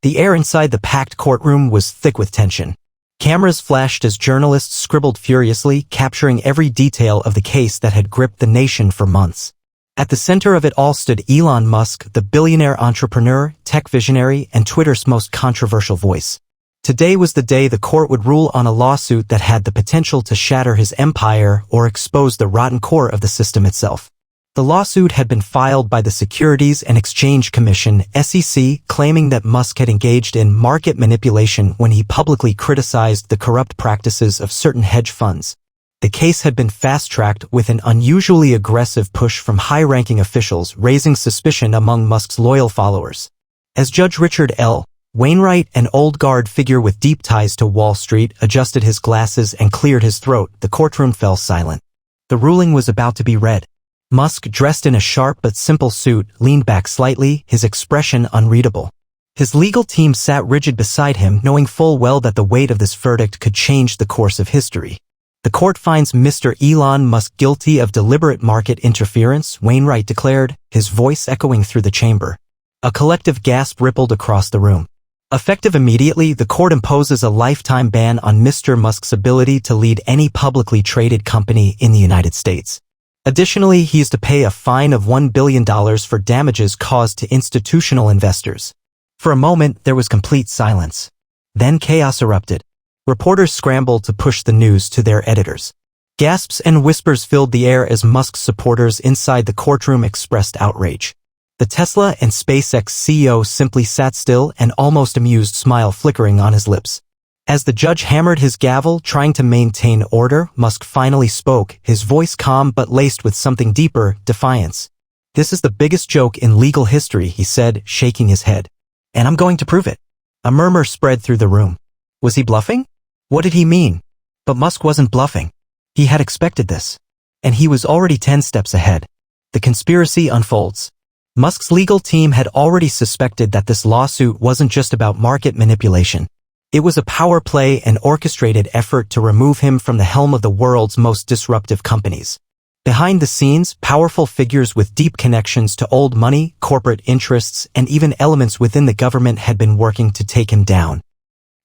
The air inside the packed courtroom was thick with tension. Cameras flashed as journalists scribbled furiously, capturing every detail of the case that had gripped the nation for months. At the center of it all stood Elon Musk, the billionaire entrepreneur, tech visionary, and Twitter's most controversial voice. Today was the day the court would rule on a lawsuit that had the potential to shatter his empire or expose the rotten core of the system itself. The lawsuit had been filed by the Securities and Exchange Commission, SEC, claiming that Musk had engaged in market manipulation when he publicly criticized the corrupt practices of certain hedge funds. The case had been fast-tracked with an unusually aggressive push from high-ranking officials, raising suspicion among Musk's loyal followers. As Judge Richard L. Wainwright, an old-guard figure with deep ties to Wall Street, adjusted his glasses and cleared his throat, the courtroom fell silent. The ruling was about to be read. Musk, dressed in a sharp but simple suit, leaned back slightly, his expression unreadable. His legal team sat rigid beside him, knowing full well that the weight of this verdict could change the course of history. The court finds Mr. Elon Musk guilty of deliberate market interference, Wainwright declared, his voice echoing through the chamber. A collective gasp rippled across the room. Effective immediately, the court imposes a lifetime ban on Mr. Musk's ability to lead any publicly traded company in the United States. Additionally, he is to pay a fine of $1 billion for damages caused to institutional investors. For a moment, there was complete silence. Then chaos erupted. Reporters scrambled to push the news to their editors. Gasps and whispers filled the air as Musk's supporters inside the courtroom expressed outrage. The Tesla and SpaceX CEO simply sat still, an almost amused smile flickering on his lips. As the judge hammered his gavel, trying to maintain order, Musk finally spoke, his voice calm but laced with something deeper, defiance. "This is the biggest joke in legal history," he said, shaking his head. "And I'm going to prove it." A murmur spread through the room. Was he bluffing? What did he mean? But Musk wasn't bluffing. He had expected this. And he was already 10 steps ahead. The conspiracy unfolds. Musk's legal team had already suspected that this lawsuit wasn't just about market manipulation. It was a power play, an orchestrated effort to remove him from the helm of the world's most disruptive companies. Behind the scenes, powerful figures with deep connections to old money, corporate interests, and even elements within the government had been working to take him down.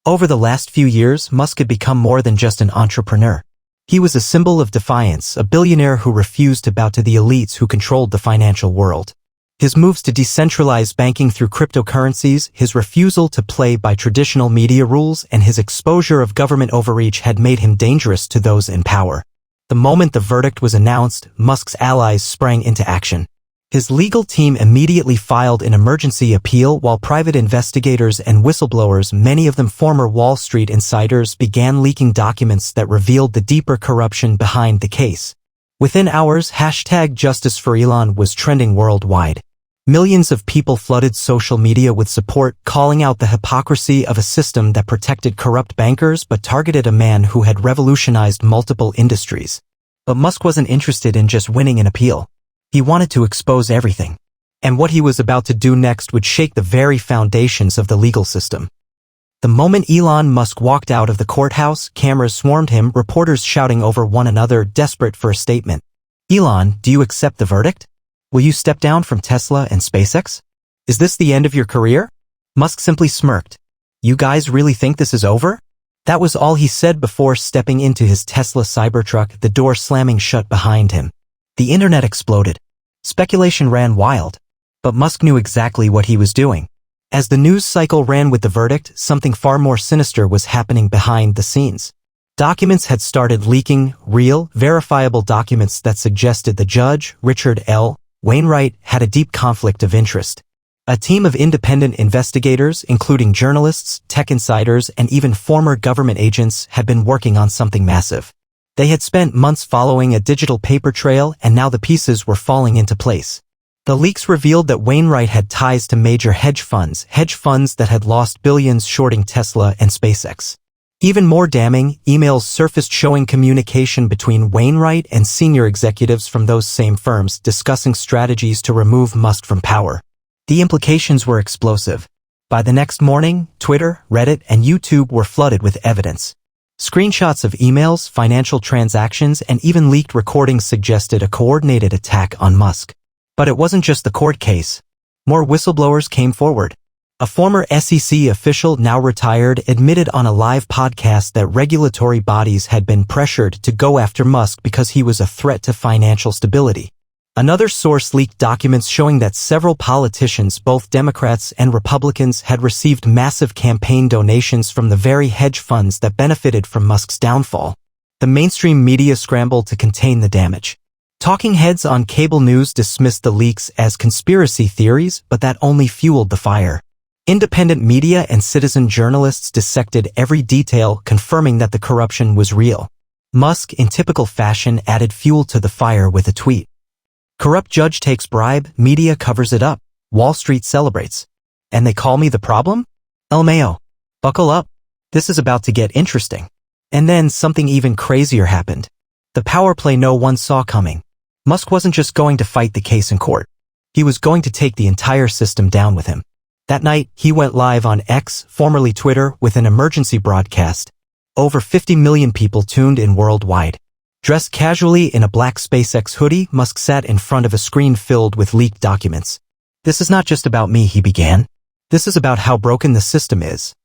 Over the last few years, Musk had become more than just an entrepreneur. He was a symbol of defiance, a billionaire who refused to bow to the elites who controlled the financial world. His moves to decentralize banking through cryptocurrencies, his refusal to play by traditional media rules, and his exposure of government overreach had made him dangerous to those in power. The moment the verdict was announced, Musk's allies sprang into action. His legal team immediately filed an emergency appeal while private investigators and whistleblowers, many of them former Wall Street insiders, began leaking documents that revealed the deeper corruption behind the case. Within hours, #JusticeForElon was trending worldwide. Millions of people flooded social media with support, calling out the hypocrisy of a system that protected corrupt bankers but targeted a man who had revolutionized multiple industries. But Musk wasn't interested in just winning an appeal. He wanted to expose everything. And what he was about to do next would shake the very foundations of the legal system. The moment Elon Musk walked out of the courthouse, cameras swarmed him, reporters shouting over one another, desperate for a statement. "Elon, do you accept the verdict? Will you step down from Tesla and SpaceX? Is this the end of your career?" Musk simply smirked. "You guys really think this is over?" That was all he said before stepping into his Tesla Cybertruck, the door slamming shut behind him. The internet exploded. Speculation ran wild. But Musk knew exactly what he was doing. As the news cycle ran with the verdict, something far more sinister was happening behind the scenes. Documents had started leaking, real, verifiable documents that suggested the judge, Richard L. Wainwright, had a deep conflict of interest. A team of independent investigators, including journalists, tech insiders, and even former government agents, had been working on something massive. They had spent months following a digital paper trail, and now the pieces were falling into place. The leaks revealed that Wainwright had ties to major hedge funds that had lost billions shorting Tesla and SpaceX. Even more damning, emails surfaced showing communication between Wainwright and senior executives from those same firms discussing strategies to remove Musk from power. The implications were explosive. By the next morning, Twitter, Reddit, and YouTube were flooded with evidence. Screenshots of emails, financial transactions, and even leaked recordings suggested a coordinated attack on Musk. But it wasn't just the court case. More whistleblowers came forward. A former SEC official, now retired, admitted on a live podcast that regulatory bodies had been pressured to go after Musk because he was a threat to financial stability. Another source leaked documents showing that several politicians, both Democrats and Republicans, had received massive campaign donations from the very hedge funds that benefited from Musk's downfall. The mainstream media scrambled to contain the damage. Talking heads on cable news dismissed the leaks as conspiracy theories, but that only fueled the fire. Independent media and citizen journalists dissected every detail, confirming that the corruption was real. Musk, in typical fashion, added fuel to the fire with a tweet. Corrupt judge takes bribe, media covers it up, Wall Street celebrates. And they call me the problem? El Mayo. Buckle up. This is about to get interesting. And then something even crazier happened. The power play no one saw coming. Musk wasn't just going to fight the case in court. He was going to take the entire system down with him. That night, he went live on X, formerly Twitter, with an emergency broadcast. Over 50 million people tuned in worldwide. Dressed casually in a black SpaceX hoodie, Musk sat in front of a screen filled with leaked documents. This is not just about me, he began. This is about how broken the system is.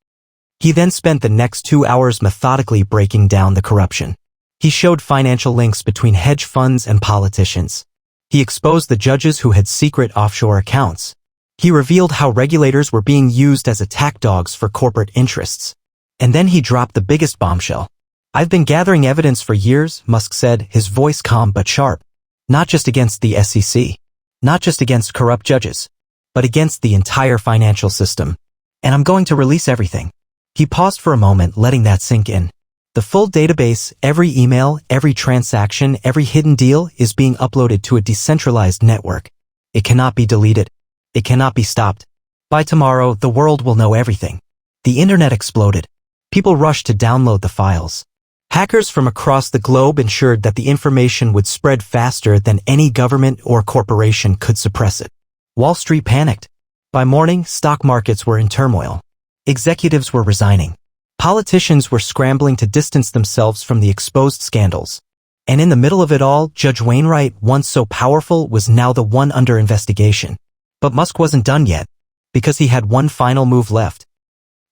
He then spent the next 2 hours methodically breaking down the corruption. He showed financial links between hedge funds and politicians. He exposed the judges who had secret offshore accounts. He revealed how regulators were being used as attack dogs for corporate interests. And then he dropped the biggest bombshell. I've been gathering evidence for years, Musk said, his voice calm but sharp. Not just against the SEC. Not just against corrupt judges. But against the entire financial system. And I'm going to release everything. He paused for a moment, letting that sink in. The full database, every email, every transaction, every hidden deal is being uploaded to a decentralized network. It cannot be deleted. It cannot be stopped. By tomorrow, the world will know everything. The internet exploded. People rushed to download the files. Hackers from across the globe ensured that the information would spread faster than any government or corporation could suppress it. Wall Street panicked. By morning, stock markets were in turmoil. Executives were resigning. Politicians were scrambling to distance themselves from the exposed scandals. And in the middle of it all, Judge Wainwright, once so powerful, was now the one under investigation. But Musk wasn't done yet, because he had one final move left.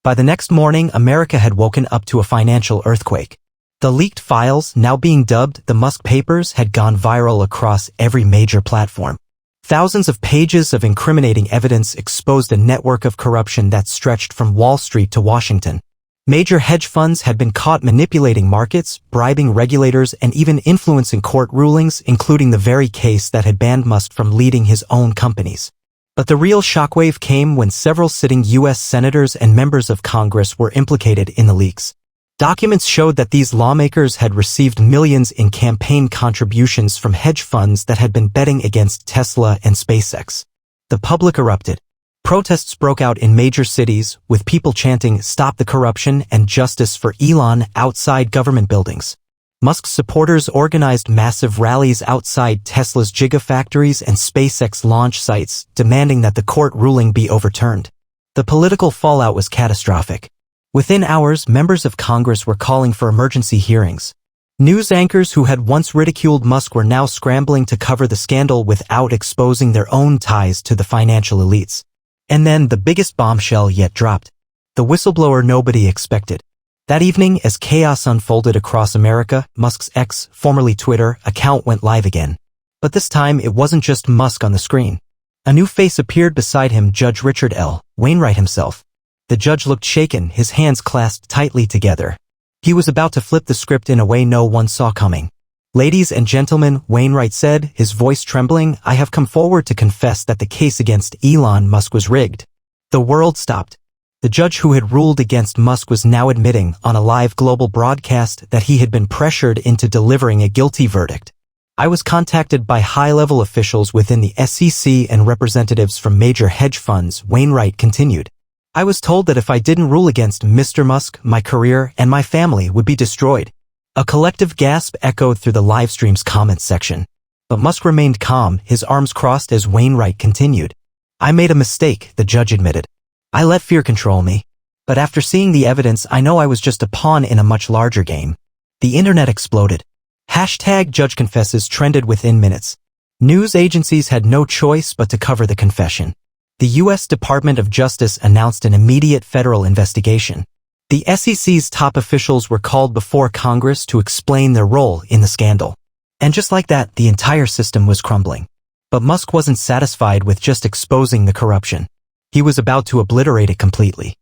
By the next morning, America had woken up to a financial earthquake. The leaked files, now being dubbed the Musk Papers, had gone viral across every major platform. Thousands of pages of incriminating evidence exposed a network of corruption that stretched from Wall Street to Washington. Major hedge funds had been caught manipulating markets, bribing regulators, and even influencing court rulings, including the very case that had banned Musk from leading his own companies. But the real shockwave came when several sitting U.S. senators and members of Congress were implicated in the leaks. Documents showed that these lawmakers had received millions in campaign contributions from hedge funds that had been betting against Tesla and SpaceX. The public erupted. Protests broke out in major cities, with people chanting "Stop the corruption" and "Justice for Elon" outside government buildings. Musk's supporters organized massive rallies outside Tesla's gigafactories and SpaceX launch sites, demanding that the court ruling be overturned. The political fallout was catastrophic. Within hours, members of Congress were calling for emergency hearings. News anchors who had once ridiculed Musk were now scrambling to cover the scandal without exposing their own ties to the financial elites. And then the biggest bombshell yet dropped. The whistleblower nobody expected. That evening, as chaos unfolded across America, Musk's X, formerly Twitter, account went live again. But this time, it wasn't just Musk on the screen. A new face appeared beside him, Judge Richard L. Wainwright himself. The judge looked shaken, his hands clasped tightly together. He was about to flip the script in a way no one saw coming. "Ladies and gentlemen," Wainwright said, his voice trembling, "I have come forward to confess that the case against Elon Musk was rigged." The world stopped. The judge who had ruled against Musk was now admitting, on a live global broadcast, that he had been pressured into delivering a guilty verdict. "I was contacted by high-level officials within the SEC and representatives from major hedge funds," Wainwright continued. "I was told that if I didn't rule against Mr. Musk, my career and my family would be destroyed." A collective gasp echoed through the livestream's comments section. But Musk remained calm, his arms crossed as Wainwright continued. "I made a mistake," the judge admitted. "I let fear control me. But after seeing the evidence, I know I was just a pawn in a much larger game." The internet exploded. #Judge confesses trended within minutes. News agencies had no choice but to cover the confession. The U.S. Department of Justice announced an immediate federal investigation. The SEC's top officials were called before Congress to explain their role in the scandal. And just like that, the entire system was crumbling. But Musk wasn't satisfied with just exposing the corruption. He was about to obliterate it completely.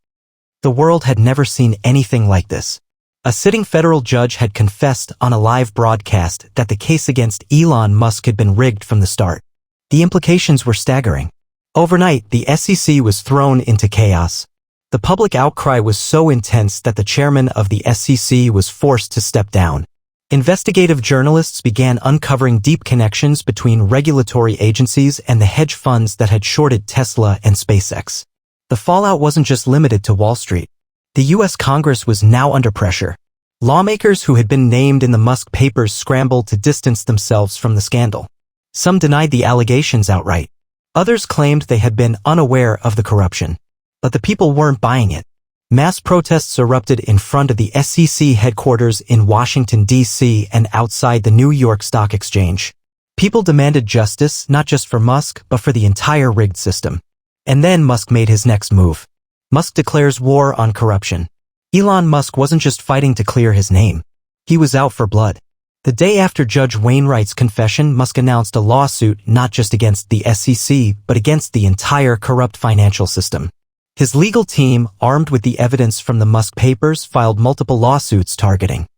The world had never seen anything like this. A sitting federal judge had confessed on a live broadcast that the case against Elon Musk had been rigged from the start. The implications were staggering. Overnight, the SEC was thrown into chaos. The public outcry was so intense that the chairman of the SEC was forced to step down. Investigative journalists began uncovering deep connections between regulatory agencies and the hedge funds that had shorted Tesla and SpaceX. The fallout wasn't just limited to Wall Street. The U.S. Congress was now under pressure. Lawmakers who had been named in the Musk papers scrambled to distance themselves from the scandal. Some denied the allegations outright. Others claimed they had been unaware of the corruption. But the people weren't buying it. Mass protests erupted in front of the SEC headquarters in Washington, D.C. and outside the New York Stock Exchange. People demanded justice not just for Musk, but for the entire rigged system. And then Musk made his next move. Musk declares war on corruption. Elon Musk wasn't just fighting to clear his name. He was out for blood. The day after Judge Wainwright's confession, Musk announced a lawsuit not just against the SEC, but against the entire corrupt financial system. His legal team, armed with the evidence from the Musk papers, filed multiple lawsuits targeting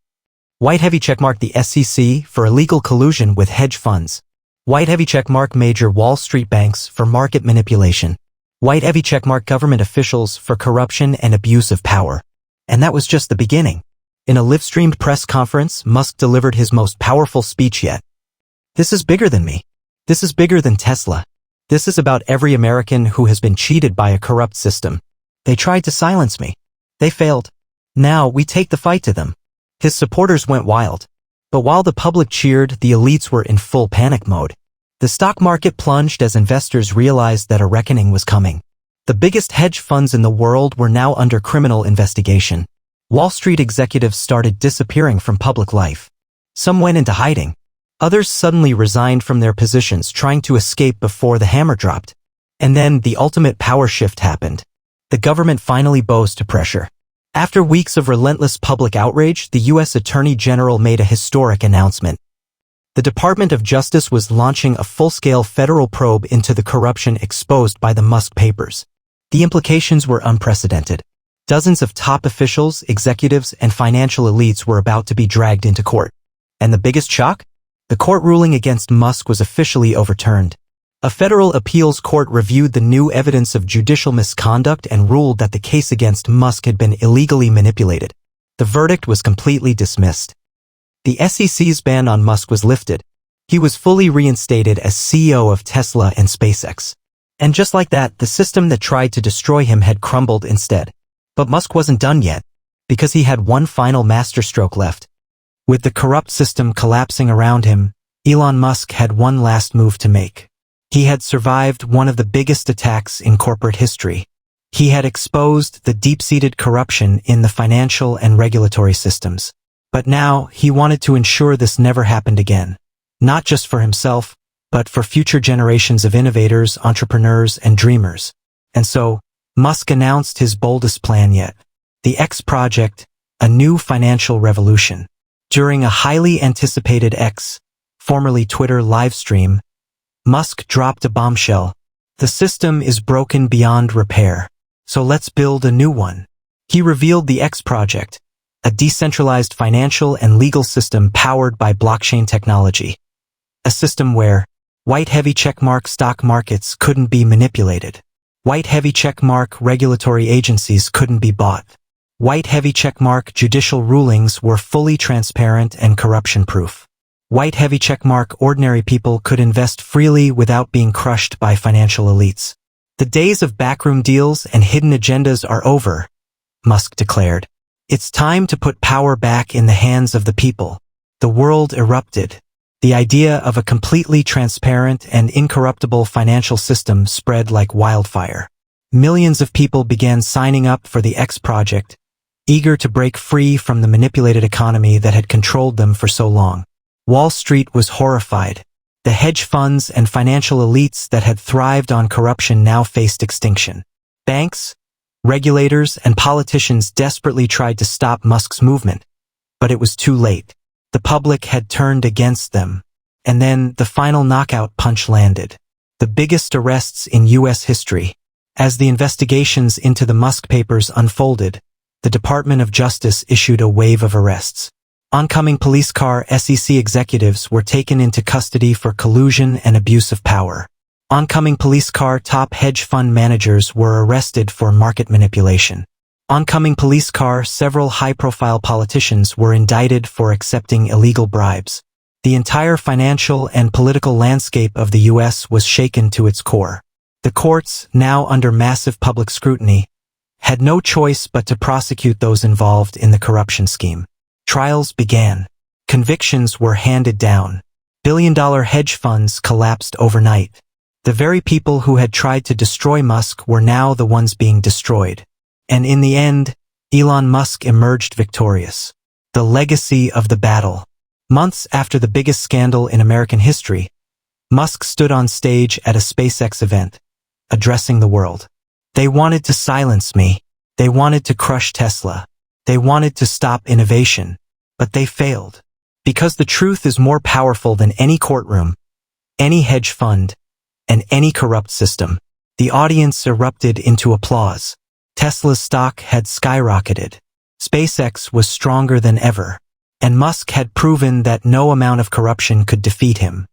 White heavy checkmark the SEC for illegal collusion with hedge funds. White heavy checkmark major Wall Street banks for market manipulation. White heavy checkmark government officials for corruption and abuse of power. And that was just the beginning. In a live-streamed press conference, Musk delivered his most powerful speech yet. This is bigger than me. This is bigger than Tesla. This is about every American who has been cheated by a corrupt system. They tried to silence me. They failed. Now we take the fight to them. His supporters went wild. But while the public cheered, the elites were in full panic mode. The stock market plunged as investors realized that a reckoning was coming. The biggest hedge funds in the world were now under criminal investigation. Wall Street executives started disappearing from public life. Some went into hiding. Others suddenly resigned from their positions, trying to escape before the hammer dropped. And then the ultimate power shift happened. The government finally bows to pressure. After weeks of relentless public outrage, the U.S. Attorney General made a historic announcement. The Department of Justice was launching a full-scale federal probe into the corruption exposed by the Musk papers. The implications were unprecedented. Dozens of top officials, executives, and financial elites were about to be dragged into court. And the biggest shock? The court ruling against Musk was officially overturned. A federal appeals court reviewed the new evidence of judicial misconduct and ruled that the case against Musk had been illegally manipulated. The verdict was completely dismissed. The SEC's ban on Musk was lifted. He was fully reinstated as CEO of Tesla and SpaceX. And just like that, the system that tried to destroy him had crumbled instead. But Musk wasn't done yet, because he had one final masterstroke left. With the corrupt system collapsing around him, Elon Musk had one last move to make. He had survived one of the biggest attacks in corporate history. He had exposed the deep-seated corruption in the financial and regulatory systems. But now, he wanted to ensure this never happened again. Not just for himself, but for future generations of innovators, entrepreneurs, and dreamers. And so, Musk announced his boldest plan yet. The X Project, a new financial revolution. During a highly anticipated X, formerly Twitter livestream, Musk dropped a bombshell. The system is broken beyond repair, so let's build a new one. He revealed the X Project, a decentralized financial and legal system powered by blockchain technology. A system where white heavy checkmark stock markets couldn't be manipulated. White heavy checkmark regulatory agencies couldn't be bought. White heavy checkmark judicial rulings were fully transparent and corruption-proof. White heavy checkmark ordinary people could invest freely without being crushed by financial elites. The days of backroom deals and hidden agendas are over, Musk declared. It's time to put power back in the hands of the people. The world erupted. The idea of a completely transparent and incorruptible financial system spread like wildfire. Millions of people began signing up for the X Project, eager to break free from the manipulated economy that had controlled them for so long. Wall Street was horrified. The hedge funds and financial elites that had thrived on corruption now faced extinction. Banks, regulators, and politicians desperately tried to stop Musk's movement, but it was too late. The public had turned against them. And then the final knockout punch landed. The biggest arrests in U.S. history. As the investigations into the Musk papers unfolded, the Department of Justice issued a wave of arrests. Oncoming police car SEC executives were taken into custody for collusion and abuse of power. Oncoming police car top hedge fund managers were arrested for market manipulation. Oncoming police car several high-profile politicians were indicted for accepting illegal bribes. The entire financial and political landscape of the U.S. was shaken to its core. The courts, now under massive public scrutiny, had no choice but to prosecute those involved in the corruption scheme. Trials began. Convictions were handed down. Billion-dollar hedge funds collapsed overnight. The very people who had tried to destroy Musk were now the ones being destroyed. And in the end, Elon Musk emerged victorious. The legacy of the battle. Months after the biggest scandal in American history, Musk stood on stage at a SpaceX event, addressing the world. They wanted to silence me. They wanted to crush Tesla. They wanted to stop innovation, but they failed. Because the truth is more powerful than any courtroom, any hedge fund, and any corrupt system. The audience erupted into applause. Tesla's stock had skyrocketed. SpaceX was stronger than ever. And Musk had proven that no amount of corruption could defeat him.